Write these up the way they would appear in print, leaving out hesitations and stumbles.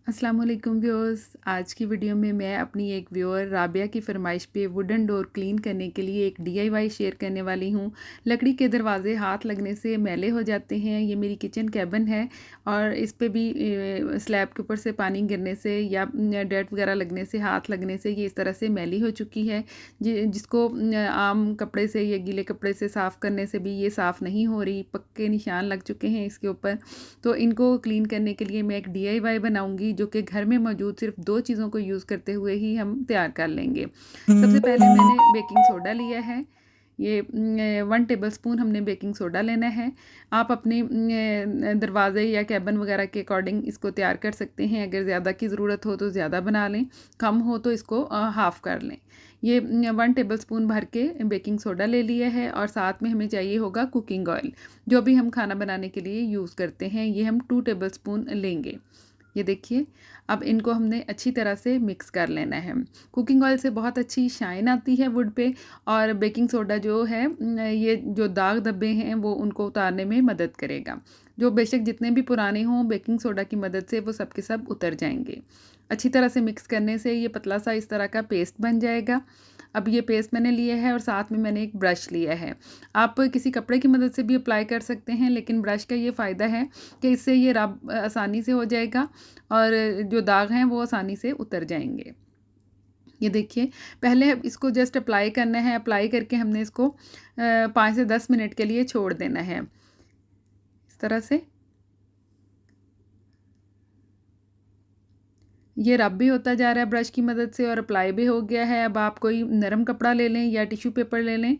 अस्सलाम वालेकुम व्यूअर्स। आज की वीडियो में मैं अपनी एक व्यूअर राबिया की फरमाइश पे वुडन डोर क्लीन करने के लिए एक डीआईवाई शेयर करने वाली हूँ। लकड़ी के दरवाजे हाथ लगने से मैले हो जाते हैं। ये मेरी किचन कैबिन है और इस पे भी स्लैब के ऊपर से पानी गिरने से या डर्ट वगैरह लगने से, हाथ लगने से ये इस तरह से मैली हो चुकी है। जिसको आम कपड़े से या गीले कपड़े से साफ़ करने से भी ये साफ़ नहीं हो रही, पक्के निशान लग चुके हैं इसके ऊपर। तो इनको क्लीन करने के लिए मैं एक डीआईवाई बनाऊंगी जो कि घर में मौजूद सिर्फ 2 चीज़ों को यूज़ करते हुए ही हम तैयार कर लेंगे। सबसे पहले मैंने बेकिंग सोडा लिया है। ये 1 टेबलस्पून हमने बेकिंग सोडा लेना है। आप अपने दरवाज़े या कैबिन वगैरह के अकॉर्डिंग इसको तैयार कर सकते हैं। अगर ज़्यादा की ज़रूरत हो तो ज़्यादा बना लें, कम हो तो इसको हाफ़ कर लें। ये 1 टेबलस्पून भर के बेकिंग सोडा ले लिया है और साथ में हमें चाहिए होगा कुकिंग ऑयल, जो भी हम खाना बनाने के लिए यूज़ करते हैं। ये हम 2 टेबलस्पून लेंगे। ये देखिए, अब इनको हमने अच्छी तरह से मिक्स कर लेना है। कुकिंग ऑयल से बहुत अच्छी शाइन आती है वुड पे और बेकिंग सोडा जो है ये जो दाग धब्बे हैं वो उनको उतारने में मदद करेगा। जो बेशक जितने भी पुराने हों, बेकिंग सोडा की मदद से वो सब के सब उतर जाएंगे। अच्छी तरह से मिक्स करने से ये पतला सा इस तरह का पेस्ट बन जाएगा। अब ये पेस्ट मैंने लिया है और साथ में मैंने एक ब्रश लिया है। आप किसी कपड़े की मदद से भी अप्लाई कर सकते हैं, लेकिन ब्रश का ये फ़ायदा है कि इससे ये रब आसानी से हो जाएगा और जो दाग हैं वो आसानी से उतर जाएंगे। ये देखिए, पहले इसको जस्ट अप्लाई करना है। अप्लाई करके हमने इसको 5 से 10 मिनट के लिए छोड़ देना है इस तरह से। ये रब भी होता जा रहा है ब्रश की मदद से और अप्लाई भी हो गया है। अब आप कोई नरम कपड़ा ले लें या टिश्यू पेपर ले लें।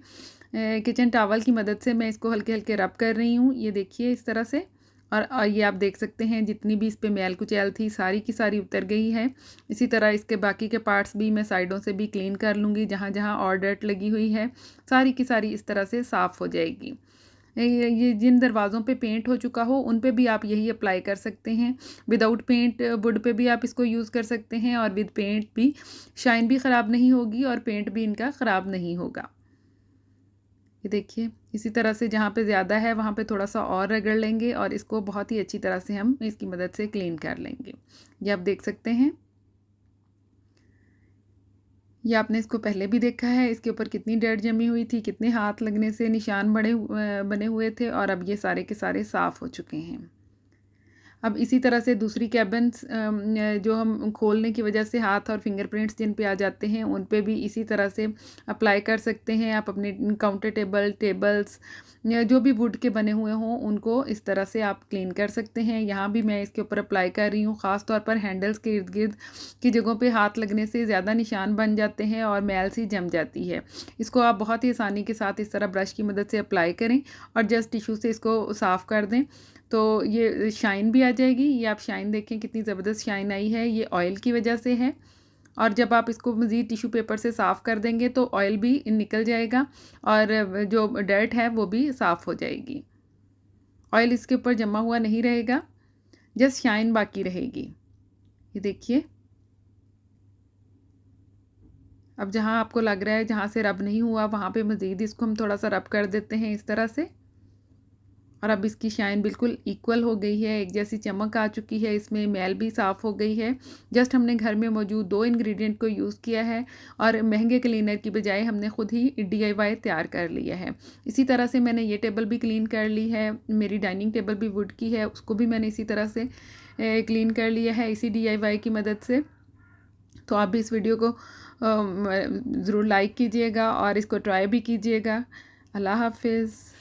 किचन टॉवल की मदद से मैं इसको हल्के हल्के रब कर रही हूँ। ये देखिए इस तरह से। और ये आप देख सकते हैं जितनी भी इस पे मैल कुचैल थी सारी की सारी उतर गई है। इसी तरह इसके बाकी के पार्ट्स भी मैं साइडों से भी क्लीन कर लूँगी। जहाँ जहाँ और डर्ट लगी हुई है सारी की सारी इस तरह से साफ़ हो जाएगी। ये जिन दरवाज़ों पे पेंट हो चुका हो उन पे भी आप यही अप्लाई कर सकते हैं। विदाउट पेंट वुड पे भी आप इसको यूज़ कर सकते हैं और विद पेंट भी शाइन भी ख़राब नहीं होगी और पेंट भी इनका ख़राब नहीं होगा। ये देखिए, इसी तरह से जहाँ पे ज़्यादा है वहाँ पे थोड़ा सा और रगड़ लेंगे और इसको बहुत ही अच्छी तरह से हम इसकी मदद से क्लीन कर लेंगे। ये आप देख सकते हैं। ये आपने इसको पहले भी देखा है, इसके ऊपर कितनी डर्ट जमी हुई थी, कितने हाथ लगने से निशान बने हुए थे और अब ये सारे के सारे साफ़ हो चुके हैं। अब इसी तरह से दूसरी कैबिन्स जो हम खोलने की वजह से हाथ और फिंगरप्रिंट्स जिन पे आ जाते हैं उन पे भी इसी तरह से अप्लाई कर सकते हैं। आप अपने काउंटर टेबल्स या जो भी वुड के बने हुए हों उनको इस तरह से आप क्लीन कर सकते हैं। यहाँ भी मैं इसके ऊपर अप्लाई कर रही हूँ। ख़ास तौर पर हैंडल्स के इर्द गिर्द की जगहों पे हाथ लगने से ज़्यादा निशान बन जाते हैं और मैल सी जम जाती है। इसको आप बहुत ही आसानी के साथ इस तरह ब्रश की मदद से अप्लाई करें और जस्ट टिश्यू से इसको साफ़ कर दें तो ये शाइन भी आ जाएगी। ये आप शाइन देखें कितनी ज़बरदस्त शाइन आई है, ये ऑयल की वजह से है। और जब आप इसको मज़ीद टिश्यू पेपर से साफ़ कर देंगे तो ऑयल भी निकल जाएगा और जो डर्ट है वो भी साफ़ हो जाएगी। ऑयल इसके ऊपर जमा हुआ नहीं रहेगा, जस्ट शाइन बाकी रहेगी। ये देखिए, अब जहाँ आपको लग रहा है जहाँ से रब नहीं हुआ वहाँ पे मज़ीद इसको हम थोड़ा सा रब कर देते हैं इस तरह से। और अब इसकी शाइन बिल्कुल इक्वल हो गई है, एक जैसी चमक आ चुकी है, इसमें मैल भी साफ़ हो गई है। जस्ट हमने घर में मौजूद 2 इंग्रेडिएंट को यूज़ किया है और महंगे क्लीनर की बजाय हमने खुद ही डीआईवाई तैयार कर लिया है। इसी तरह से मैंने ये टेबल भी क्लीन कर ली है। मेरी डाइनिंग टेबल भी वुड की है, उसको भी मैंने इसी तरह से क्लीन कर लिया है इसी डीआईवाई की मदद से। तो आप भी इस वीडियो को ज़रूर लाइक कीजिएगा और इसको ट्राई भी कीजिएगा। अल्लाह हाफ़िज़।